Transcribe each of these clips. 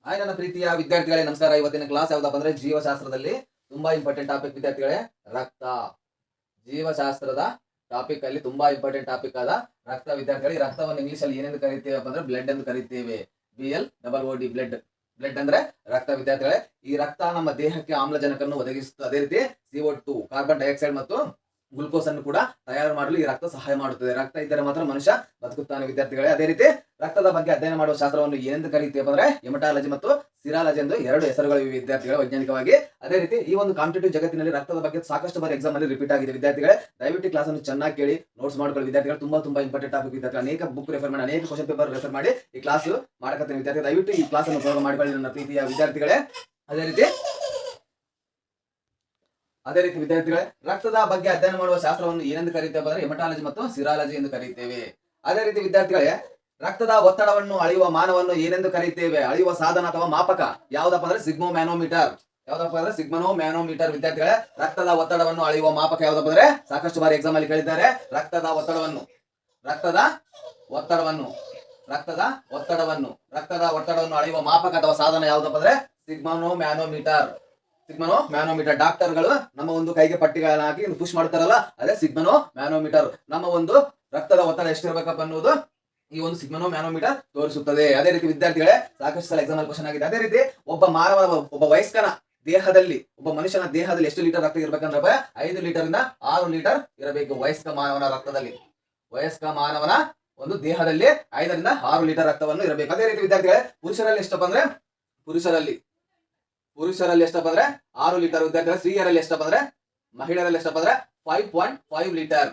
ನನ್ನ ಪ್ರೀತಿಯ ವಿದ್ಯಾರ್ಥಿಗಳೇ ನಮಸ್ಕಾರ. ಇವತ್ತಿನ ಕ್ಲಾಸ್ ಯಾವ್ದಪ್ಪ ಅಂದ್ರೆ ಜೀವಶಾಸ್ತ್ರದಲ್ಲಿ ತುಂಬಾ ಇಂಪಾರ್ಟೆಂಟ್ ಟಾಪಿಕ್ ವಿದ್ಯಾರ್ಥಿಗಳೇ, ರಕ್ತ. ಜೀವಶಾಸ್ತ್ರದ ಟಾಪಿಕ್ ಅಲ್ಲಿ ತುಂಬಾ ಇಂಪಾರ್ಟೆಂಟ್ ಟಾಪಿಕ್ ಆದ ರಕ್ತ ವಿದ್ಯಾರ್ಥಿಗಳು. ಈ ರಕ್ತವನ್ನು ಇಂಗ್ಲಿಷ್ ಅಲ್ಲಿ ಏನೆಂದು ಕರೀತೇವೆ ಅಂದ್ರೆ ಬ್ಲಡ್ ಎಂದು ಕರೀತೇವೆ. BLOOD blood. ಬ್ಲಡ್ ಅಂದ್ರೆ ರಕ್ತ ವಿದ್ಯಾರ್ಥಿಗಳೇ. ಈ ರಕ್ತ ನಮ್ಮ ದೇಹಕ್ಕೆ ಆಮ್ಲಜನಕವನ್ನು ಒದಗಿಸುತ್ತದೆ. ಅದೇ ರೀತಿ CO2 ಕಾರ್ಬನ್ ಡೈಆಕ್ಸೈಡ್ ಮತ್ತು ಗ್ಲೂಕೋಸ್ ಅನ್ನು ಕೂಡ ತಯಾರು ಮಾಡಲು ಈ ರಕ್ತ ಸಹಾಯ ಮಾಡುತ್ತದೆ. ರಕ್ತ ಇದ್ದರೆ ಮಾತ್ರ ಮನುಷ್ಯ ಬದುಕುತ್ತಾನೆ ವಿದ್ಯಾರ್ಥಿಗಳೇ. ಅದೇ ರೀತಿ ರಕ್ತದ ಬಗ್ಗೆ ಅಧ್ಯಯನ ಮಾಡುವ ಶಾಸ್ತ್ರವನ್ನು ಏನೆಂದು ಕರೀತೇವೆ ಅಂದ್ರೆ ಹೆಮಟಾಲಜಿ ಮತ್ತು ಸಿರಾಲಜಿ ಎಂದು ಎರಡು ಹೆಸರುಗಳು ವಿದ್ಯಾರ್ಥಿಗಳ ವೈಜ್ಞಾನಿಕವಾಗಿ. ಅದೇ ರೀತಿ ಈ ಒಂದು ಕಾಂಪಿಟೇಟಿವ್ ಜಗತ್ತಿನಲ್ಲಿ ರಕ್ತದ ಬಗ್ಗೆ ಸಾಕಷ್ಟು ಬಾರಿ ಎಕ್ಸಾಮ್ ಅಲ್ಲಿ ರಿಪೀಟ್ ಆಗಿದೆ ವಿದ್ಯಾರ್ಥಿಗಳೇ. ದಯವಿಟ್ಟು ಕ್ಲಾಸ್ ಅನ್ನು ಚೆನ್ನಾಗಿ ಕೇಳಿ ನೋಟ್ಸ್ ಮಾಡ್ಕೊಳ್ಳಿ ವಿದ್ಯಾರ್ಥಿಗಳು. ತುಂಬಾ ಇಂಪಾರ್ಟೆಂಟ್ ಟಾಪಿಕ್ ವಿದ್ಯಾರ್ಥಿಗಳು. ಅನೇಕ ಬುಕ್ ರೆಫರ್ ಮಾಡಿ, ಅನೇಕ ಕ್ವಶನ್ ಪೇಪರ್ ರೆಫರ್ ಮಾಡಿ ಈ ಕ್ಲಾಸ್ ಮಾಡಕತ್ತೀನಿ ವಿದ್ಯಾರ್ಥಿ. ದಯವಿಟ್ಟು ಈ ಕ್ಲಾಸ್ ಅನ್ನು ಉಪಯೋಗ ಮಾಡಿಕೊಳ್ಳಿ ನನ್ನ ಪ್ರೀತಿಯ ವಿದ್ಯಾರ್ಥಿಗಳೇ. ಅದೇ ರೀತಿ ವಿದ್ಯಾರ್ಥಿಗಳೇ, ರಕ್ತದ ಬಗ್ಗೆ ಅಧ್ಯಯನ ಮಾಡುವ ಶಾಸ್ತ್ರವನ್ನು ಏನೆಂದು ಕರೀತೇವೆ ಅಂದ್ರೆ ಹೆಮಟಾಲಜಿ ಮತ್ತು ಸಿರಾಲಜಿ ಎಂದು ಕರೀತೇವೆ. ಅದೇ ರೀತಿ ವಿದ್ಯಾರ್ಥಿಗಳೇ, ರಕ್ತದ ಒತ್ತಡವನ್ನು ಅಳೆಯುವ ಮಾನವನ್ನು ಏನೆಂದು ಕರೀತೇವೆ? ಅಳೆಯುವ ಸಾಧನ ಅಥವಾ ಮಾಪಕ ಯಾವ್ದಪ್ಪ ಅಂದ್ರೆ ಸಿಗ್ಮೋಮ್ಯಾನೋಮೀಟರ್. ಯಾವ್ದಪ್ಪ ಅಂದ್ರೆ ಸಿಗ್ಮೋಮ್ಯಾನೋಮೀಟರ್ ವಿದ್ಯಾರ್ಥಿಗಳೇ. ರಕ್ತದ ಒತ್ತಡವನ್ನು ಅಳೆಯುವ ಮಾಪಕ ಯಾವ್ದಪ್ಪ ಅಂದ್ರೆ ಸಾಕಷ್ಟು ಬಾರಿ ಎಕ್ಸಾಮ್ ಅಲ್ಲಿ ಕೇಳಿದ್ದಾರೆ. ರಕ್ತದ ಒತ್ತಡವನ್ನು ಅಳೆಯುವ ಮಾಪಕ ಅಥವಾ ಸಾಧನ ಯಾವ್ದಪ್ಪ ಅಂದ್ರೆ ಸಿಗ್ಮೋಮ್ಯಾನೋಮೀಟರ್. ಡಾಕ್ಟರ್ಗಳು ನಮ್ಮ ಒಂದು ಕೈಗೆ ಪಟ್ಟಿಗಳನ್ನ ಹಾಕಿ ಪುಷ್ ಮಾಡ್ತಾರಲ್ಲ, ಅದೇ ಸಿಗ್ಮೋಮ್ಯಾನೋಮೀಟರ್. ನಮ್ಮ ಒಂದು ರಕ್ತದ ಒತ್ತಡ ಎಷ್ಟಿರಬೇಕಪ್ಪ ಅನ್ನೋದು ಈ ಒಂದು ಸಿಗ್ಮೋಮ್ಯಾನೋಮೀಟರ್ ತೋರಿಸುತ್ತದೆ. ಅದೇ ರೀತಿ ವಿದ್ಯಾರ್ಥಿಗಳೇ, ಸಾಕಷ್ಟು ಸಲ ಎಕ್ಸಾಮ್ ಅಲ್ಲಿ ಕ್ವಶನ್ ಆಗಿದೆ. ಅದೇ ರೀತಿ ಒಬ್ಬ ವಯಸ್ಕನ ದೇಹದಲ್ಲಿ, ಒಬ್ಬ ಮನುಷ್ಯನ ದೇಹದಲ್ಲಿ ಎಷ್ಟು ಲೀಟರ್ ರಕ್ತ ಇರಬೇಕಂದ್ರೆ 5 ಲೀಟರ್ 6 ಲೀಟರ್ ಇರಬೇಕು. ವಯಸ್ಕ ಮಾನವನ ಒಂದು ದೇಹದಲ್ಲಿ 5 ರಿಂದ 6 ಲೀಟರ್ ರಕ್ತವನ್ನು ಇರಬೇಕು. ಅದೇ ರೀತಿ ವಿದ್ಯಾರ್ಥಿಗಳೇ, ಪುರುಷರಲ್ಲಿ ಎಷ್ಟಪ್ಪ ಅಂದ್ರೆ 6 ಲೀಟರ್ ವಿದ್ಯಾರ್ಥಿಗಳು. ಸ್ತ್ರೀಯರಲ್ಲಿ ಎಷ್ಟಪ್ಪ ಅಂದ್ರೆ, ಮಹಿಳೆಯರಲ್ಲಿ ಎಷ್ಟಪ್ಪ ಅಂದ್ರೆ 5.5 ಲೀಟರ್.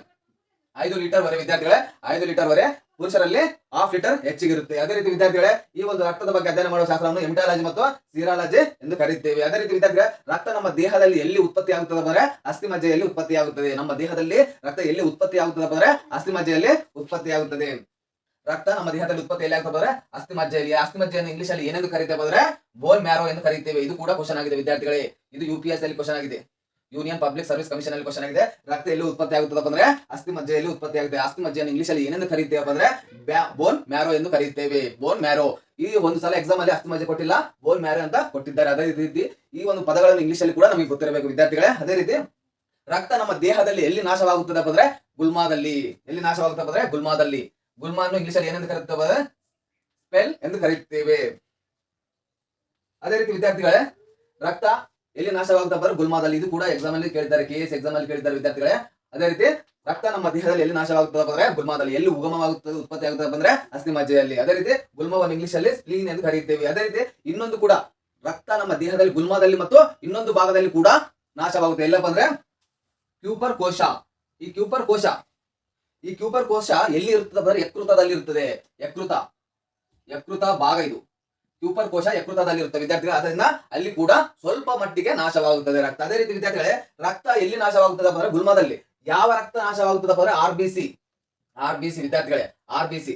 5 ಲೀಟರ್ ವರೆ ವಿದ್ಯಾರ್ಥಿಗಳೇ. 5 ಲೀಟರ್ ವರೆ ಪುರುಷರಲ್ಲಿ ½ ಲೀಟರ್ ಹೆಚ್ಚಿಗಿರುತ್ತೆ. ಅದೇ ರೀತಿ ವಿದ್ಯಾರ್ಥಿಗಳೇ, ಈ ಒಂದು ರಕ್ತದ ಬಗ್ಗೆ ಅಧ್ಯಯನ ಮಾಡುವ ಶಾಸ್ತ್ರವನ್ನು ಹೆಮಟಾಲಜಿ ಮತ್ತು ಸಿರಾಲಜಿ ಎಂದು ಕರೀತೇವೆ. ಅದೇ ರೀತಿ ವಿದ್ಯಾರ್ಥಿಗಳೇ, ರಕ್ತ ನಮ್ಮ ದೇಹದಲ್ಲಿ ಎಲ್ಲಿ ಉತ್ಪತ್ತಿ ಆಗುತ್ತದೆ ಅಂದ್ರೆ ಅಸ್ಥಿಮಜ್ಜೆಯಲ್ಲಿ ಉತ್ಪತ್ತಿ ಆಗುತ್ತದೆ. ನಮ್ಮ ದೇಹದಲ್ಲಿ ರಕ್ತ ಎಲ್ಲಿ ಉತ್ಪತ್ತಿ ಆಗುತ್ತದೆ ಅಂದ್ರೆ ಅಸ್ಥಿಮಜ್ಜೆಯಲ್ಲಿ ಉತ್ಪತ್ತಿ ಆಗುತ್ತದೆ. ರಕ್ತ ನಮ್ಮ ದೇಹದಲ್ಲಿ ಉತ್ಪತ್ತಿ ಎಲ್ಲಿ ಆಗ್ತದೆ ಅಂದ್ರೆ ಅಸ್ಥಿಮಜ್ಜೆಯಲ್ಲಿ. ಅಸ್ಥಿಮಜ್ಜೆಯನ್ನು ಇಂಗ್ಲಿಷ್ ಅಲ್ಲಿ ಏನೆಂದು ಕರೀತೇವೆ ಅಂದ್ರೆ ಬೋನ್ ಮ್ಯಾರೋ ಎಂದು ಕರೀತೇವೆ. ಇದು ಕೂಡ ಕ್ವಶನ್ ಆಗಿದೆ ವಿದ್ಯಾರ್ಥಿಗಳೇ. ಇದು UPSC ಅಲ್ಲಿ ಕ್ವಶನ್ ಆಗಿದೆ. ಯೂನಿಯನ್ ಪಬ್ಲಿಕ್ ಸರ್ವಿಸ್ ಕಮಿಷನ್ ಅಲ್ಲಿ ಕ್ವಶನ್ ಆಗಿದೆ. ರಕ್ತ ಎಲ್ಲಿ ಉತ್ಪತ್ತಿ ಆಗುತ್ತದಪ್ಪ ಅಂದ್ರೆ ಅಸ್ಥಿಮಜ್ಜೆಯಲ್ಲಿ ಉತ್ಪತ್ತಿ ಆಗುತ್ತೆ. ಅಸ್ಥಿಮಜ್ಜೆಯನ್ನು ಇಂಗ್ಲಿಷ್ ಅಲ್ಲಿ ಏನೆಂದು ಕರೀತೇವೆ ಅಂದ್ರೆ ಬೋನ್ ಮ್ಯಾರೋ ಎಂದು ಕರೀತೇವೆ. Bone marrow. ಈ ಒಂದು ಸಲ ಎಕ್ಸಾಮ್ ಅಲ್ಲಿ ಅಸ್ಥಿಮಜ್ಜೆ ಕೊಟ್ಟಿಲ್ಲ, ಬೋನ್ ಮ್ಯಾರೋ ಅಂತ ಕೊಟ್ಟಿದ್ದಾರೆ. ಅದೇ ರೀತಿ ಈ ಒಂದು ಪದಗಳನ್ನು ಇಂಗ್ಲಿಷ್ ಅಲ್ಲಿ ಕೂಡ ನಮಗೆ ಗೊತ್ತಿರಬೇಕು ವಿದ್ಯಾರ್ಥಿಗಳೇ. ಅದೇ ರೀತಿ ರಕ್ತ ನಮ್ಮ ದೇಹದಲ್ಲಿ ಎಲ್ಲಿ ನಾಶವಾಗುತ್ತದಪ್ಪ ಅಂದ್ರೆ ಗುಲ್ಮಾದಲ್ಲಿ. ಎಲ್ಲಿ ನಾಶವಾಗುತ್ತಪ್ಪ ಅಂದ್ರೆ ಗುಲ್ಮಾದಲ್ಲಿ. ಗುಲ್ಮಾನ್ನು ಇಂಗ್ಲಿಷ್ ಅಲ್ಲಿ ಏನೆಂದು ಕರೀತೇವೆ? ಸ್ಪೆಲ್ ಎಂದು ಕರೀತೇವೆ. ಅದೇ ರೀತಿ ವಿದ್ಯಾರ್ಥಿಗಳೇ, ರಕ್ತ ಎಲ್ಲಿ ನಾಶವಾಗುತ್ತಪ್ಪ ಅಂದ್ರೆ ಗುಲ್ಮಾದಲ್ಲಿ. ಇದು ಕೂಡ ಎಕ್ಸಾಮ್ ಅಲ್ಲಿ ಕೇಳಿದ್ದಾರೆ, KS ಎಕ್ಸಾಮ್ ಅಲ್ಲಿ ಕೇಳಿದ್ದಾರೆ ವಿದ್ಯಾರ್ಥಿಗಳೇ. ಅದೇ ರೀತಿ ರಕ್ತ ನಮ್ಮ ದೇಹದಲ್ಲಿ ಎಲ್ಲಿ ನಾಶವಾಗುತ್ತದಪ್ಪ ಅಂದ್ರೆ ಗುಲ್ಮಾದಲ್ಲಿ. ಎಲ್ಲಿ ಉಗಮವಾಗುತ್ತದೆ, ಉತ್ಪತ್ತಿ ಆಗುತ್ತದಪ್ಪ ಅಂದ್ರೆ ಅಸ್ಥಿಮಜ್ಜೆಯಲ್ಲಿ. ಅದೇ ರೀತಿ ಗುಲ್ಮವನ್ನು ಇಂಗ್ಲಿಷ್ ಅಲ್ಲಿ ಸ್ಪ್ಲೀನ್ ಎಂದು ಕರೀತೇವೆ. ಅದೇ ರೀತಿ ಇನ್ನೊಂದು ಕೂಡ ರಕ್ತ ನಮ್ಮ ದೇಹದಲ್ಲಿ ಗುಲ್ಮದಲ್ಲಿ ಮತ್ತು ಇನ್ನೊಂದು ಭಾಗದಲ್ಲಿ ಕೂಡ ನಾಶವಾಗುತ್ತೆ. ಎಲ್ಲಪ್ಪ ಅಂದ್ರೆ ಕ್ಯೂಪರ್ ಕೋಶ. ಈ ಕ್ಯೂಪರ್ ಕೋಶ ಎಲ್ಲಿ ಇರ್ತದೆ ಅಂದ್ರೆ ಯಕೃತದಲ್ಲಿ ಇರ್ತದೆ. ಯಕೃತ ಭಾಗ ಇದು. ಕ್ಯೂಪರ್ ಕೋಶ ಯಕೃತದಲ್ಲಿ ಇರುತ್ತೆ ವಿದ್ಯಾರ್ಥಿಗಳು. ಅದರಿಂದ ಅಲ್ಲಿ ಕೂಡ ಸ್ವಲ್ಪ ಮಟ್ಟಿಗೆ ನಾಶವಾಗುತ್ತದೆ ರಕ್ತ. ಅದೇ ರೀತಿ ವಿದ್ಯಾರ್ಥಿಗಳೇ, ರಕ್ತ ಎಲ್ಲಿ ನಾಶವಾಗುತ್ತದೆ ಅಂದ್ರೆ ಗುಲ್ಮದಲ್ಲಿ. ಯಾವ ರಕ್ತ ನಾಶವಾಗುತ್ತದೆ ಅಂದ್ರೆ RBC ವಿದ್ಯಾರ್ಥಿಗಳೇ. RBC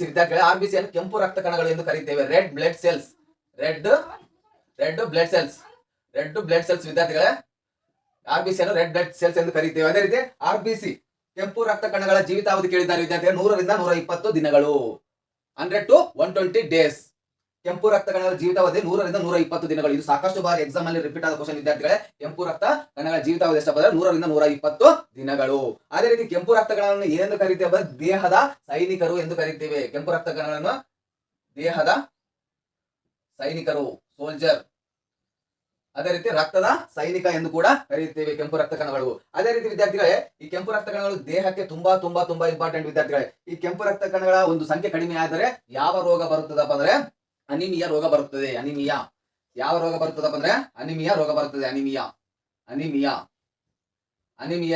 ವಿದ್ಯಾರ್ಥಿಗಳೇ. RBC ಅನ್ನು ಕೆಂಪು ರಕ್ತ ಕಣಗಳು ಎಂದು ಕರೀತೇವೆ. ರೆಡ್ ಬ್ಲಡ್ ಸೆಲ್ಸ್ ವಿದ್ಯಾರ್ಥಿಗಳೇ. RBC ಅನ್ನು ರೆಡ್ ಬ್ಲಡ್ ಸೆಲ್ಸ್ ಎಂದು ಕರೀತೇವೆ. ಅದೇ ರೀತಿ RBC ಕೆಂಪು ರಕ್ತ ಕಣಗಳ ಜೀವಿತಾವಧಿ ಕೇಳಿದ್ದಾರೆ ವಿದ್ಯಾರ್ಥಿಗಳು. 100 ರಿಂದ 120 ದಿನಗಳು. 100 to 120 ಡೇಸ್. ಕೆಂಪು ರಕ್ತ ಕಣಗಳ ಜೀವಿತಾವಧಿ 100 ರಿಂದ 120 ದಿನಗಳು. ಇದು ಸಾಕಷ್ಟು ಬಾರಿ ಎಕ್ಸಾಮ್ ಅಲ್ಲಿ ರಿಪೀಟ್ ಆದ ಕ್ವಶನ್ ವಿದ್ಯಾರ್ಥಿಗಳೇ. ಕೆಂಪು ರಕ್ತ ಕಣಗಳ ಜೀವಿತಾವಧಿ ಎಷ್ಟಪ್ಪ ಅಂದ್ರೆ 100 ರಿಂದ 120 ದಿನಗಳು. ಅದೇ ರೀತಿ ಕೆಂಪು ರಕ್ತ ಕಣಗಳನ್ನು ಏನೆಂದು ಕರೀತೇವೆ? ದೇಹದ ಸೈನಿಕರು ಎಂದು ಕರೀತೇವೆ. ಕೆಂಪು ರಕ್ತ ಕಣಗಳನ್ನು ದೇಹದ ಸೈನಿಕರು, ಸೋಲ್ಜರ್. ಅದೇ ರೀತಿ ರಕ್ತದ ಸೈನಿಕ ಎಂದು ಕೂಡ ಕರೆಯುತ್ತೇವೆ ಕೆಂಪು ರಕ್ತ ಕಣಗಳು. ಅದೇ ರೀತಿ ವಿದ್ಯಾರ್ಥಿಗಳೇ, ಈ ಕೆಂಪು ರಕ್ತ ಕಣಗಳು ದೇಹಕ್ಕೆ ತುಂಬಾ ಇಂಪಾರ್ಟೆಂಟ್ ವಿದ್ಯಾರ್ಥಿಗಳೇ. ಈ ಕೆಂಪು ರಕ್ತ ಕಣಗಳ ಒಂದು ಸಂಖ್ಯೆ ಕಡಿಮೆ ಆದರೆ ಯಾವ ರೋಗ ಬರುತ್ತದಪ್ಪ ಅಂದ್ರೆ ಅನಿಮಿಯಾ ರೋಗ ಬರುತ್ತದೆ. ಯಾವ ರೋಗ ಬರುತ್ತದಪ್ಪ ಅಂದ್ರೆ ಅನಿಮಿಯಾ ರೋಗ ಬರುತ್ತದೆ. ಅನಿಮಿಯಾ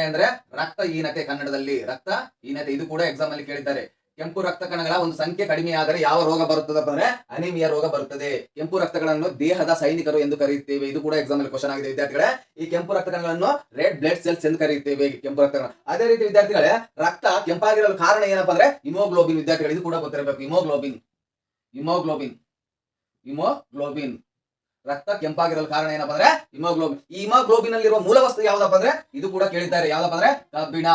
ಅಂದ್ರೆ ರಕ್ತಹೀನತೆ. ಕನ್ನಡದಲ್ಲಿ ರಕ್ತಹೀನತೆ. ಇದು ಕೂಡ ಎಕ್ಸಾಮ್ ಅಲ್ಲಿ ಕೇಳಿದ್ದಾರೆ. ಕೆಂಪು ರಕ್ತ ಕಣಗಳ ಒಂದು ಸಂಖ್ಯೆ ಕಡಿಮೆ ಆದರೆ ಯಾವ ರೋಗ ಬರುತ್ತದಪ್ಪ ಅಂದ್ರೆ ಅನಿಮಿಯಾ ರೋಗ ಬರುತ್ತದೆ. ಕೆಂಪು ರಕ್ತಗಳನ್ನು ದೇಹದ ಸೈನಿಕರು ಎಂದು ಕರೆಯುತ್ತೇವೆ. ಇದು ಕೂಡ ಎಕ್ಸಾಮ್ ಅಲ್ಲಿ ಕ್ವಶನ್ ಆಗಿದೆ ವಿದ್ಯಾರ್ಥಿಗಳೇ. ಈ ಕೆಂಪು ರಕ್ತ ಕಣಗಳನ್ನು ರೆಡ್ ಬ್ಲಡ್ ಸೆಲ್ಸ್ ಎಂದು ಕರೆಯುತ್ತೇವೆ, ಕೆಂಪು ರಕ್ತಗಳನ್ನು. ಅದೇ ರೀತಿ ವಿದ್ಯಾರ್ಥಿಗಳೇ, ರಕ್ತ ಕೆಂಪಾಗಿರಲು ಕಾರಣ ಏನಪ್ಪಾ ಅಂದ್ರೆ ಹಿಮೋಗ್ಲೋಬಿನ್ ವಿದ್ಯಾರ್ಥಿಗಳು. ಇದು ಕೂಡ ಗೊತ್ತಿರಬೇಕು. ಹಿಮೋಗ್ಲೋಬಿನ್. ರಕ್ತ ಕೆಂಪಾಗಿರಲು ಕಾರಣ ಏನಪ್ಪಾ ಅಂದ್ರೆ ಹಿಮೋಗ್ಲೋಬಿನ್. ಈ ಹಿಮೋಗ್ಲೋಬಿನ್ ಅಲ್ಲಿರುವ ಮೂಲ ವಸ್ತು ಯಾವ್ದಪ್ಪ ಅಂದ್ರೆ ಇದು ಕೂಡ ಕೇಳಿದ್ದಾರೆ. ಯಾವ್ದಪ್ಪ ಅಂದ್ರೆ ಕಬ್ಬಿಣ.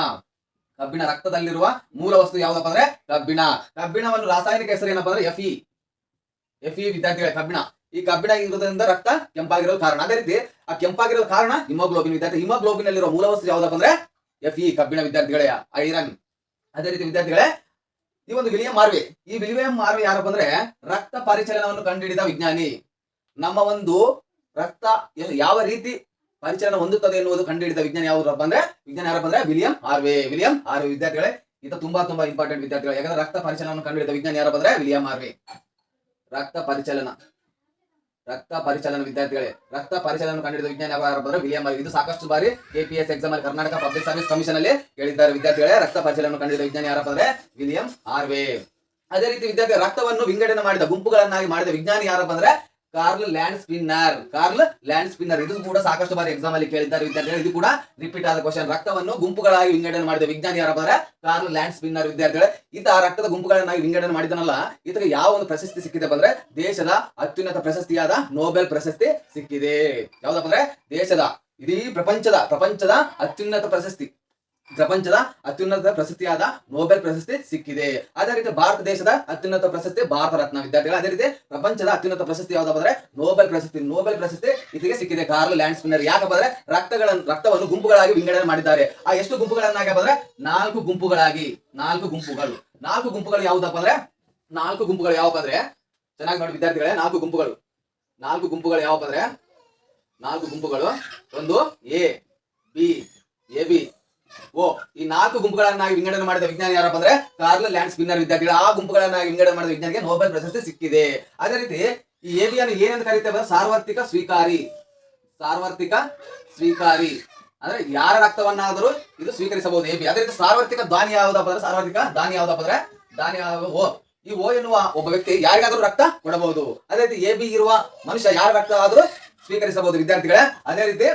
ರಕ್ತದಲ್ಲಿರುವ ಮೂಲ ವಸ್ತು ಯಾವ್ದಪ್ಪ ಅಂದ್ರೆ ಕಬ್ಬಿಣವನ್ನು ರಾಸಾಯನಿಕ ಹೆಸರು ಏನಪ್ಪಾ ಅಂದ್ರೆ Fe ವಿದ್ಯಾರ್ಥಿಗಳ ಕಬ್ಬಿಣ. ಈ ಕಬ್ಬಿಣ ಇರೋದ್ರಿಂದ ರಕ್ತ ಕೆಂಪಾಗಿರೋ ಕಾರಣ. ಅದೇ ರೀತಿ ಆ ಕೆಂಪಾಗಿರೋ ಕಾರಣ ಹಿಮೋಗ್ಲೋಬಿನ್ ವಿದ್ಯಾರ್ಥಿ. ಹಿಮೋಗ್ಲೋಬಿನ್ ಅಲ್ಲಿರೋ ಮೂಲವಸ್ತು ಯಾವ್ದಪ್ಪ ಅಂದ್ರೆ Fe ಕಬ್ಬಿಣ ವಿದ್ಯಾರ್ಥಿಗಳೇ, ಐರನ್. ಅದೇ ರೀತಿ ವಿದ್ಯಾರ್ಥಿಗಳೇ ಈ ಒಂದು ವಿಲಿಯಂ ಹಾರ್ವೆ, ಈ ವಿಲಿಯಂ ಹಾರ್ವೆ ಯಾರಪ್ಪ ಅಂದ್ರೆ ರಕ್ತ ಪರಿಚಲನವನ್ನು ಕಂಡುಹಿಡಿದ ವಿಜ್ಞಾನಿ. ನಮ್ಮ ಒಂದು ರಕ್ತ ಯಾವ ರೀತಿ ಪರಿಚಲನ ಹೊಂದುತ್ತದೆ ಎನ್ನುವುದು ಕಂಡುಹಿಡಿದ ವಿಜ್ಞಾನಿ ಯಾರಪ್ಪ ಅಂದ್ರೆ ವಿಲಿಯಂ ಹಾರ್ವೆ. ವಿಲಿಯಂ ಹಾರ್ವೆ ವಿದ್ಯಾರ್ಥಿಗಳೇ ಇದು ತುಂಬಾ ಇಂಪಾರ್ಟೆಂಟ್ ವಿದ್ಯಾರ್ಥಿಗಳು. ಯಾಕಂದ್ರೆ ರಕ್ತ ಪರಿಚಲನವನ್ನು ಕಂಡುಹಿಡಿದ ವಿಜ್ಞಾನಿ ಯಾರಪ್ಪ ಅಂದ್ರೆ ವಿಲಿಯಂ ಹಾರ್ವೆ. ರಕ್ತ ಪರಿಚಲನ ವಿದ್ಯಾರ್ಥಿಗಳೇ, ರಕ್ತ ಪರಿಚಲನ ಕಂಡುಹಿಡಿದ ವಿಜ್ಞಾನಿ ಯಾರಪ್ಪ ಅಂದ್ರೆ ವಿಲಿಯಂ ಹಾರ್ವೆ. ಇದು ಸಾಕಷ್ಟು ಬಾರಿ KPS ಎಕ್ಸಾಮ್ ಅಲ್ಲಿ ಕರ್ನಾಟಕ ಪಬ್ಲಿಕ್ ಸರ್ವಿಸ್ ಕಮಿಷನ್ ಅಲ್ಲಿ ಕೇಳಿದ್ದಾರೆ ವಿದ್ಯಾರ್ಥಿಗಳೇ. ರಕ್ತ ಪರಿಚಲನ ಕಂಡುಹಿಡಿದ ವಿಜ್ಞಾನಿ ಯಾರಪ್ಪ ಅಂದ್ರೆ ವಿಲಿಯಂ ಹಾರ್ವೆ. ಅದೇ ರೀತಿ ವಿದ್ಯಾರ್ಥಿ ರಕ್ತವನ್ನು ವಿಂಗಡಣೆ ಮಾಡಿದ ಗುಂಪುಗಳನ್ನಾಗಿ ಮಾಡಿದ ವಿಜ್ಞಾನಿ ಯಾರಪ್ಪ ಅಂದ್ರೆ ಕಾರ್ಲ್ ಲ್ಯಾಂಡ್ ಸ್ಪಿನ್ನರ್. ಇದು ಕೂಡ ಸಾಕಷ್ಟು ಬಾರಿ ಎಕ್ಸಾಮ್ ಅಲ್ಲಿ ಕೇಳಿದ್ದಾರೆ ವಿದ್ಯಾರ್ಥಿಗಳು. ಇದು ಕೂಡ ರಿಪೀಟ್ ಆದ ಕ್ವಶನ್. ರಕ್ತವನ್ನು ಗುಂಪುಗಳಾಗಿ ವಿಂಗಡಣೆ ಮಾಡಿದ ವಿಜ್ಞಾನಿ ಯಾರಪ್ಪ ಅಂದ್ರೆ ಕಾರ್ಲ್ ಲ್ಯಾಂಡ್ ಸ್ಪಿನ್ನರ್ ವಿದ್ಯಾರ್ಥಿಗಳೇ. ಈತ ರಕ್ತದ ಗುಂಪುಗಳನ್ನಾಗಿ ವಿಂಗಡಣೆ ಮಾಡಿದನಲ್ಲ, ಈತಗೆ ಯಾವ ಒಂದು ಪ್ರಶಸ್ತಿ ಸಿಕ್ಕಿದೆ ಅಂದ್ರೆ ದೇಶದ ಅತ್ಯುನ್ನತ ಪ್ರಶಸ್ತಿಯಾದ ನೊಬೆಲ್ ಪ್ರಶಸ್ತಿ ಸಿಕ್ಕಿದೆ. ಯಾವ್ದಪ್ಪ ಅಂದ್ರೆ ದೇಶದ ಇಡೀ ಪ್ರಪಂಚದ ಅತ್ಯುನ್ನತ ಪ್ರಶಸ್ತಿಯಾದ ನೊಬೆಲ್ ಪ್ರಶಸ್ತಿ ಸಿಕ್ಕಿದೆ. ಅದೇ ರೀತಿ ಭಾರತ ದೇಶದ ಅತ್ಯುನ್ನತ ಪ್ರಶಸ್ತಿ ಭಾರತ ರತ್ನ ವಿದ್ಯಾರ್ಥಿಗಳು. ಅದೇ ರೀತಿ ಪ್ರಪಂಚದ ಅತ್ಯುನ್ನತ ಪ್ರಶಸ್ತಿ ಯಾವ್ದಪ್ಪ ಅಂದ್ರೆ ನೊಬೆಲ್ ಪ್ರಶಸ್ತಿ ಇದಕ್ಕೆ ಸಿಕ್ಕಿದೆ ಕಾರ್ಲ್ ಲ್ಯಾಂಡ್ ಸ್ಪಿನ್ನರ್. ಯಾಕಪ್ಪ ಅಂದ್ರೆ ರಕ್ತವನ್ನು ಗುಂಪುಗಳಾಗಿ ವಿಂಗಡಣೆ ಮಾಡಿದ್ದಾರೆ. ಆ ಎಷ್ಟು ಗುಂಪುಗಳನ್ನಾಗಿ ಅಂದ್ರೆ 4 ಗುಂಪುಗಳಾಗಿ. 4 ಗುಂಪುಗಳು ಯಾವ್ದಪ್ಪ ಅಂದ್ರೆ 4 ಗುಂಪುಗಳು ಯಾವಪ್ಪ ಅಂದ್ರೆ ಚೆನ್ನಾಗಿ ನೋಡಿ ವಿದ್ಯಾರ್ಥಿಗಳೇ. 4 ಗುಂಪುಗಳು ಯಾವಪ್ಪ ಅಂದ್ರೆ 4 ಗುಂಪುಗಳು. ಒಂದು ಎ ಬಿ ಓ. ಈ 4 ಗುಂಪುಗಳನ್ನಾಗಿ ವಿಂಗಡಣೆ ಮಾಡಿದ ವಿಜ್ಞಾನಿ ಯಾರಪ್ಪ ಅಂದ್ರೆ ಕಾರ್ಲ್ ಲ್ಯಾಂಡ್ ಸ್ಪಿನ್ನರ್ ವಿದ್ಯಾರ್ಥಿಗಳು. ಆ ಗುಂಪುಗಳನ್ನಾಗಿ ವಿಂಗಡಣೆ ಮಾಡಿದ ವಿಜ್ಞಾನಿಗೆ ನೊಬೆಲ್ ಪ್ರಶಸ್ತಿ ಸಿಕ್ಕಿದೆ. ಅದೇ ರೀತಿ ಈ ಎಬಿಯನ್ನು ಏನಂತ ಕರೀತೇವೆ? ಸಾರ್ವತ್ರಿಕ ಸ್ವೀಕಾರಿ ಅಂದ್ರೆ ಯಾರ ರಕ್ತವನ್ನಾದರೂ ಇದು ಸ್ವೀಕರಿಸಬಹುದು ಎಬಿ. ಅದೇ ರೀತಿ ಸಾರ್ವತ್ರಿಕ ದಾನಿ ಯಾವ್ದಪ್ಪ ಅಂದ್ರೆ ಓ. ಈ ಓ ಎನ್ನುವ ಒಬ್ಬ ವ್ಯಕ್ತಿ ಯಾರಿಗಾದ್ರೂ ರಕ್ತ ಕೊಡಬಹುದು. ಅದೇ ರೀತಿ ಎಬಿ ಇರುವ ಮನುಷ್ಯ ಯಾರ ರಕ್ತ ಆದ್ರೂ ಸ್ವೀಕರಿಸಬಹುದು ವಿದ್ಯಾರ್ಥಿಗಳೇ. ಅದೇ ರೀತಿ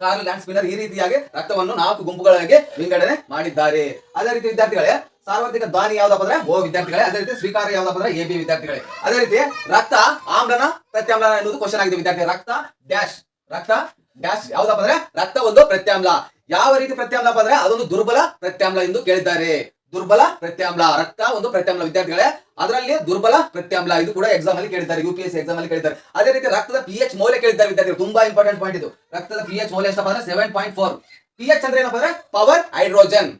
ಕಾರ್ಲ್ ಲ್ಯಾಂಡ್ ಸ್ಪಿನ್ನರ್ ಈ ರೀತಿಯಾಗಿ ರಕ್ತವನ್ನು 4 ಗುಂಪುಗಳಾಗಿ ವಿಂಗಡಣೆ ಮಾಡಿದ್ದಾರೆ. ಅದೇ ರೀತಿ ವಿದ್ಯಾರ್ಥಿಗಳೇ ಸಾರ್ವತ್ರಿಕ ದಾನಿ ಯಾವ್ದಪ್ಪ ಅಂದ್ರೆ ಓ ವಿದ್ಯಾರ್ಥಿಗಳೇ. ಅದೇ ರೀತಿ ಸ್ವೀಕಾರ ಯಾವ್ದಪ್ಪ ಅಂದ್ರೆ ಎಬಿ ವಿದ್ಯಾರ್ಥಿಗಳೇ. ಅದೇ ರೀತಿ ರಕ್ತ ಆಮ್ಲನ ಪ್ರತ್ಯಾಮ್ಲನ ಎನ್ನುವುದು ಕ್ವಶನ್ ಆಗಿದೆ ವಿದ್ಯಾರ್ಥಿ. ರಕ್ತ ಡ್ಯಾಶ್ ಯಾವ್ದಪ್ಪ ಅಂದ್ರೆ ರಕ್ತ ಒಂದು ಪ್ರತ್ಯಾಮ್ಲ. ಯಾವ ರೀತಿ ಪ್ರತ್ಯಾಮ್ಲಪ್ಪ ಅಂದ್ರೆ ಅದೊಂದು ದುರ್ಬಲ ಪ್ರತ್ಯಾಮ್ಲ ಎಂದು ಕೇಳಿದ್ದಾರೆ. ದುರ್ಬಲ ಪ್ರತ್ಯಾಮ್ಲ, ರಕ್ತ ಒಂದು ಪ್ರತ್ಯಾಮ್ಲ ವಿದ್ಯಾರ್ಥಿಗಳೇ. ಅದರಲ್ಲಿ ದುರ್ಬಲ ಪ್ರತ್ಯಾಮ್ಲ ಇದು ಕೂಡ ಎಕ್ಸಾಮ್ ಅಲ್ಲಿ ಕೇಳಿದ್ದಾರೆ, UPSC ಎಕ್ಸಾಮ್ ಅಲ್ಲಿ ಕೇಳಿದ್ದಾರೆ. ಅದೇ ರೀತಿ ರಕ್ತದ pH ಮೌಲ್ಯ ಕೇಳಿದ್ದಾರೆ ವಿದ್ಯಾರ್ಥಿಗಳು. ತುಂಬಾ ಇಂಪಾರ್ಟೆಂಟ್ ಪಾಯಿಂಟ್ ಇದು. ರಕ್ತದ pH ಮೌಲ್ಯ ಎಷ್ಟಪ್ಪ ಅಂದ್ರೆ 7.4. pH ಅಂದ್ರೆ ಏನಪ್ಪ ಅಂದ್ರೆ ಪವರ್ ಹೈಡ್ರೋಜನ್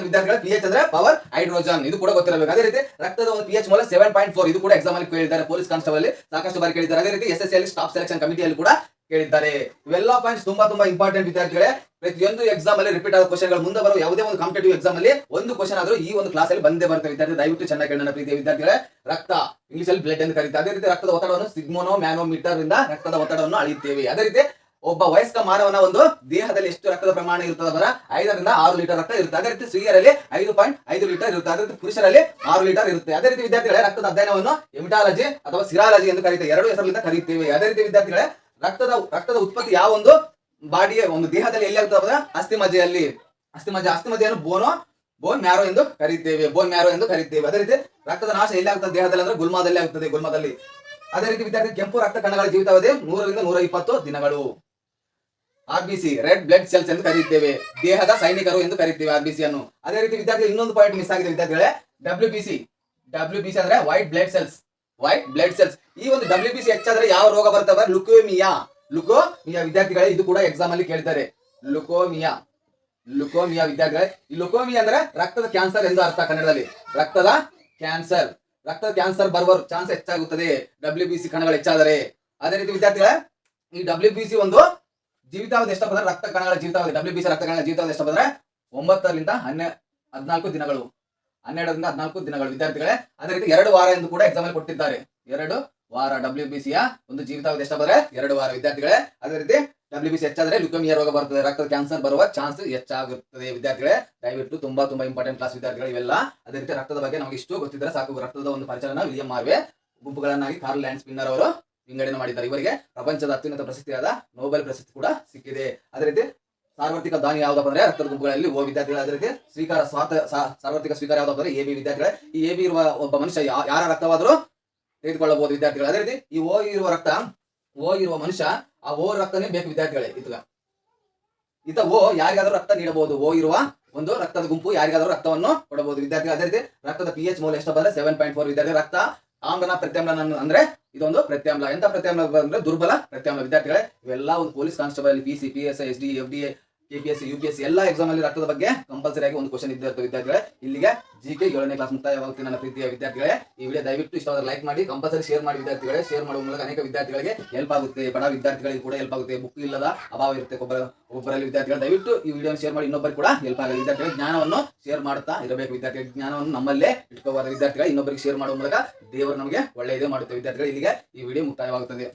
ವಿದ್ಯಾರ್ಥಿಗಳ pH ಅಂದ್ರೆ ಪವರ್ ಹೈಡ್ರೋಜನ್. ಇದು ಕೂಡ ಗೊತ್ತಿರಬೇಕು. ಅದೇ ರೀತಿ ರಕ್ತದ ಒಂದು pH ಮೌಲ್ಯ 7.4. ಇದು ಕೂಡ ಎಕ್ಸಾಮ್ ಅಲ್ಲಿ ಕೇಳಿದ್ದಾರೆ. ಪೊಲೀಸ್ ಕಾನ್ಸ್ಟೇಬಲ್ ಅಲ್ಲಿ ಸಾಕಷ್ಟು ಬಾರಿ ಕೇಳಿದ್ದಾರೆ. ಅದೇ ರೀತಿ SSC ಅಲ್ಲಿ ಸ್ಟಾಫ್ ಸೆಲೆಕ್ಷನ್ ಕಮಿಟಿಯಲ್ಲಿ ಕೂಡ ಕೇಳಿದ್ದಾರೆ. ಇವೆಲ್ಲ ಪಾಯಿಂಟ್ಸ್ ತುಂಬಾ ಇಂಪಾರ್ಟೆಂಟ್ ವಿದ್ಯಾರ್ಥಿಗಳೇ. ಪ್ರತಿಯೊಂದು ಎಕ್ಸಾಮ್ ಅಲ್ಲಿ ರಿಪೀಟ್ ಆದ ಕ್ವಶನ್ಗಳು ಮುಂದೆ ಬರುವ ಯಾವುದೇ ಒಂದು ಕಾಂಪಿಟೇಟಿವ್ ಎಕ್ಸಾಮ್ ಅಲ್ಲಿ ಒಂದು ಕ್ವಶನ್ ಆದ್ರೂ ಈ ಒಂದು ಕ್ಲಾಸ್ ಅಲ್ಲಿ ಬಂದೇ ಬರುತ್ತೆ ವಿದ್ಯಾರ್ಥಿ. ದಯವಿಟ್ಟು ಚೆನ್ನಾಗಿ ಕೇಳಿ ನನ್ನ ಪ್ರೀತಿಯ ವಿದ್ಯಾರ್ಥಿಗಳೇ. ರಕ್ತ ಇಂಗ್ಲಿಷ್ ಅಲ್ಲಿ ಬ್ಲಡ್ ಎಂದು ಕರೀತಾರೆ. ಅದೇ ರೀತಿ ರಕ್ತದ ಒತ್ತಡವನ್ನು ಮ್ಯಾನೋಮೀಟರ್ ಇಂದ ರಕ್ತದ ಒತ್ತಡವನ್ನು ಅಳೆಯುತ್ತೇವೆ. ಅದೇ ರೀತಿ ಒಬ್ಬ ವಯಸ್ಕ ಮಾನವನ ಒಂದು ದೇಹದಲ್ಲಿ ಎಷ್ಟು ರಕ್ತದ ಪ್ರಮಾಣ ಇರ್ತದೆ ಅಂದ್ರೆ 5 ರಿಂದ 6 ಲೀಟರ್ ರಕ್ತ ಇರುತ್ತೆ. ಅದೇ ರೀತಿ ಸ್ತ್ರೀಯರಲ್ಲಿ 5.5 ಲೀಟರ್ ಇರುತ್ತೆ. ಅದೇ ರೀತಿ ಪುರುಷರಲ್ಲಿ 6 ಲೀಟರ್ ಇರುತ್ತೆ. ಅದೇ ರೀತಿ ವಿದ್ಯಾರ್ಥಿಗಳೇ ರಕ್ತದ ಅಧ್ಯಯನವನ್ನು ಹೆಮಟಾಲಜಿ ಅಥವಾ ಸಿರಾಲಜಿ ಎಂದು ಕರೀತೇವೆ. 2 ಹೆಸರಿನಿಂದ ಕರೀತೇವೆ. ಅದೇ ರೀತಿ ವಿದ್ಯಾರ್ಥಿಗಳೇ ರಕ್ತದ ಉತ್ಪತ್ತಿ ಯಾವ ಒಂದು ಬಾಡಿಯ ಒಂದು ದೇಹದಲ್ಲಿ ಎಲ್ಲಿ ಆಗ್ತದೆ ಅಂದ್ರೆ ಅಸ್ಥಿಮಜ್ಜೆಯನ್ನು ಬೋನ್ ಮ್ಯಾರೋ ಎಂದು ಕರೀತೇವೆ. ಅದೇ ರೀತಿ ರಕ್ತದ ನಾಶ ಎಲ್ಲಿ ಆಗ್ತದೆ ದೇಹದಲ್ಲಿ ಅಂದ್ರೆ ಗುಲ್ಮದಲ್ಲಿ. ಅದೇ ರೀತಿ ವಿದ್ಯಾರ್ಥಿ ಕೆಂಪು ರಕ್ತ ಕಣಗಳ ಜೀವಿತಾವಧಿ 100 ರಿಂದ 120 ದಿನಗಳು. RBC ರೆಡ್ ಬ್ಲಡ್ ಸೆಲ್ಸ್ ಎಂದು ಕರೀತೇವೆ. ದೇಹದ ಸೈನಿಕರು ಎಂದು ಕರೀತೇವೆ RBC ಅನ್ನು. ಅದೇ ರೀತಿ ವಿದ್ಯಾರ್ಥಿ ಇನ್ನೊಂದು ಪಾಯಿಂಟ್ ಮಿಸ್ ಆಗಿದೆ ವಿದ್ಯಾರ್ಥಿಗಳೇ. WBC ಅಂದ್ರೆ ವೈಟ್ ಬ್ಲಡ್ ಸೆಲ್ಸ್. ಈ ಒಂದು WBC ಹೆಚ್ಚಾದ್ರೆ ಯಾವ ರೋಗ ಬರ್ತವೆ? ಲುಕೋಮಿಯಾ ವಿದ್ಯಾರ್ಥಿಗಳೇ. ಇದು ಕೂಡ ಎಕ್ಸಾಮ್ ಅಲ್ಲಿ ಕೇಳ್ತಾರೆ. ಲುಕೋಮಿಯಾ ವಿದ್ಯಾರ್ಥಿಗಳೇ. ಈ ಲುಕೋಮಿಯಾ ಅಂದ್ರೆ ರಕ್ತದ ಕ್ಯಾನ್ಸರ್ ಎಂದು ಅರ್ಥ ಕನ್ನಡದಲ್ಲಿ. ರಕ್ತದ ಕ್ಯಾನ್ಸರ್ ಬರುವ ಚಾನ್ಸ್ ಹೆಚ್ಚಾಗುತ್ತದೆ WBC ಕಣಗಳು ಹೆಚ್ಚಾದರೆ. ಅದೇ ರೀತಿ ವಿದ್ಯಾರ್ಥಿಗಳೇ ಈ WBC ಒಂದು ಜೀವಿತಾವಧಿ ಎಷ್ಟಪ್ಪ ಅಂದ್ರೆ ರಕ್ತ ಕಣಗಳ ಜೀವಿತಾವಧಿ WBC ರಕ್ತ ಕಣಗಳ ಜೀವಿತಾವಧಿ ಎಷ್ಟಪ್ಪ ಅಂದ್ರೆ 9 ರಿಂದ 14 ದಿನಗಳು. 12 ರಿಂದ 14 ದಿನಗಳು ವಿದ್ಯಾರ್ಥಿಗಳೇ. ಅದೇ ರೀತಿ 2 ವಾರ ಎಂದು ಕೂಡ ಎಕ್ಸಾಮ್ ಅಲ್ಲಿ ಕೊಟ್ಟಿದ್ದಾರೆ. 2 ವಾರ WBC ಯ ಒಂದು ಜೀವಿತಾವಧಿ ಎಷ್ಟಪ್ಪ ಅಂದ್ರೆ 2 ವಾರ ವಿದ್ಯಾರ್ಥಿಗಳೇ. ಅದೇ ರೀತಿ WBC ಹೆಚ್ಚಾದ್ರೆ ಲುಕೋಮಿಯಾ ರೋಗ ಬರ್ತದೆ, ರಕ್ತದ ಕ್ಯಾನ್ಸರ್ ಬರುವ ಚಾನ್ಸ್ ಹೆಚ್ಚಾಗುತ್ತದೆ ವಿದ್ಯಾರ್ಥಿಗಳೇ. ದಯವಿಟ್ಟು ತುಂಬಾ ಇಂಪಾರ್ಟೆಂಟ್ ಕ್ಲಾಸ್ ವಿದ್ಯಾರ್ಥಿಗಳು ಇವೆಲ್ಲ. ಅದೇ ರೀತಿ ರಕ್ತದ ಬಗ್ಗೆ ನಮಗೆ ಇಷ್ಟು ಗೊತ್ತಿದ್ರೆ ಸಾಕು. ರಕ್ತದ ಒಂದು ಪರಿಚಲನ ವಿಲಿಯಂ ಹಾರ್ವೆ ಗುಂಪುಗಳನ್ನಾಗಿ ಕಾರ್ಲ್ ಲ್ಯಾಂಡ್ ಸ್ಪಿನ್ನರ್ ಅವರು ವಿಂಗಡಣೆ ಮಾಡಿದ್ದಾರೆ. ಇವರಿಗೆ ಪ್ರಪಂಚದ ಅತ್ಯುನ್ನತ ಪ್ರಶಸ್ತಿಯಾದ ನೊಬೆಲ್ ಪ್ರಶಸ್ತಿ ಕೂಡ ಸಿಕ್ಕಿದೆ. ಅದೇ ರೀತಿ ಸಾರ್ವತ್ರಿಕ ದಾನಿ ಯಾವ್ದಪ್ಪ ಅಂದ್ರೆ ರಕ್ತದ ಗುಂಪುಗಳಲ್ಲಿ ಓ ವಿದ್ಯಾರ್ಥಿಗಳು. ಅದೇ ರೀತಿ ಸಾರ್ವತ್ರಿಕ ಸ್ವೀಕಾರ ಯಾವ್ದಪ್ಪ ಅಂದ್ರೆ ಎಬಿ ವಿದ್ಯಾರ್ಥಿಗಳೇ. ಈ ಎಬಿ ಇರುವ ಒಬ್ಬ ಮನುಷ್ಯ ಯಾರ ರಕ್ತವಾದರೂ ತೆಗೆದುಕೊಳ್ಳಬಹುದು ವಿದ್ಯಾರ್ಥಿಗಳು. ಅದೇ ರೀತಿ ಈ ಓ ಇರುವ ಮನುಷ್ಯ ಆ ಓ ರಕ್ತನೇ ಬೇಕು ವಿದ್ಯಾರ್ಥಿಗಳೇ. ಈತ ಓ ಯಾರಿಗಾದ್ರೂ ರಕ್ತ ನೀಡಬಹುದು. ಓ ಇರುವ ಒಂದು ರಕ್ತದ ಗುಂಪು ಯಾರಿಗಾದ್ರೂ ರಕ್ತವನ್ನು ಕೊಡಬಹುದು ವಿದ್ಯಾರ್ಥಿಗಳು. ಅದೇ ರೀತಿ ರಕ್ತದ pH ಮೌಲ್ಯ ಎಷ್ಟಪ್ಪ ಅಂದ್ರೆ 7.4 ವಿದ್ಯಾರ್ಥಿ. ರಕ್ತ ಆಮ್ಲನ ಪ್ರತ್ಯಾಮ್ಲ ಅಂದ್ರೆ ಇದೊಂದು ಪ್ರತ್ಯಾಮ್ಲ. ಎಂತ ಪ್ರತ್ಯಾಮ್ಲ ಅಂದ್ರೆ ದುರ್ಬಲ ಪ್ರತ್ಯಾಮ್ಲ. ವಿದ್ಯಾರ್ಥಿಗಳೇ ಇವೆಲ್ಲ ಒಂದು police constable, PC, PS, SD, FD, KPSC, UPSC ಎಲ್ಲ ಎಕ್ಸಾಮ್ ಅಲ್ಲಿ ರಕ್ತದ ಬಗ್ಗೆ ಕಂಪಲ್ಸರಿ ಆಗಿ ಒಂದು ಕ್ವಶನ್ ಇದ್ದೇ ಇರ್ತದೆ ವಿದ್ಯಾರ್ಥಿಗಳೇ. ಇಲ್ಲಿಗೆ GK 7ನೇ ಕ್ಲಾಸ್ ಮುಕ್ತಾಯವಾಗುತ್ತೆ ನನ್ನ ಪ್ರೀತಿಯ ವಿದ್ಯಾರ್ಥಿಗಳೇ. ಈ ವಿಡಿಯೋ ದಯವಿಟ್ಟು ಇಷ್ಟವಾದರೆ ಲೈಕ್ ಮಾಡಿ, ಕಂಪಲ್ಸರಿ ಶೇರ್ ಮಾಡಿ ವಿದ್ಯಾರ್ಥಿಗಳೇ. ಶೇರ್ ಮಾಡುವ ಮೂಲಕ ಅನೇಕ ವಿದ್ಯಾರ್ಥಿಗಳಿಗೆ ಹೆಲ್ಪ್ ಆಗುತ್ತೆ, ಬಡ ವಿದ್ಯಾರ್ಥಿಗಳಿಗೆ ಕೂಡ ಹೆಲ್ಪ್ ಆಗುತ್ತೆ. ಬುಕ್ ಇಲ್ಲದ ಅಭಾವ ಇರುತ್ತೆ ಒಬ್ಬರಲ್ಲಿ ವಿದ್ಯಾರ್ಥಿಗಳು. ದಯವಿಟ್ಟು ಈ ವಿಡಿಯೋ ಶೇರ್ ಮಾಡಿ, ಇನ್ನೊಬ್ಬರಿಗೆ ಕೂಡ ಹೆಲ್ಪ್ ಆಗಲಿ. ವಿದ್ಯಾರ್ಥಿಗಳಿಗೆ ಜ್ಞಾನವನ್ನು ಶೇರ್ ಮಾಡ್ತಾ ಇರಬೇಕು. ವಿದ್ಯಾರ್ಥಿಗಳ ಜ್ಞಾನವನ್ನು ನಮ್ಮಲ್ಲೇ ಇಟ್ಕೋಬಾರ ವಿದ್ಯಾರ್ಥಿಗಳು. ಇನ್ನೊಬ್ಬರಿಗೆ ಶೇರ್ ಮಾಡುವ ಮೂಲಕ ದೇವರು ನಮಗೆ ಒಳ್ಳೆಯದೇ ಮಾಡುತ್ತೆ ವಿದ್ಯಾರ್ಥಿಗಳು. ಇಲ್ಲಿಗೆ ಈ ವಿಡಿಯೋ ಮುಕ್ತಾಯವಾಗುತ್ತದೆ.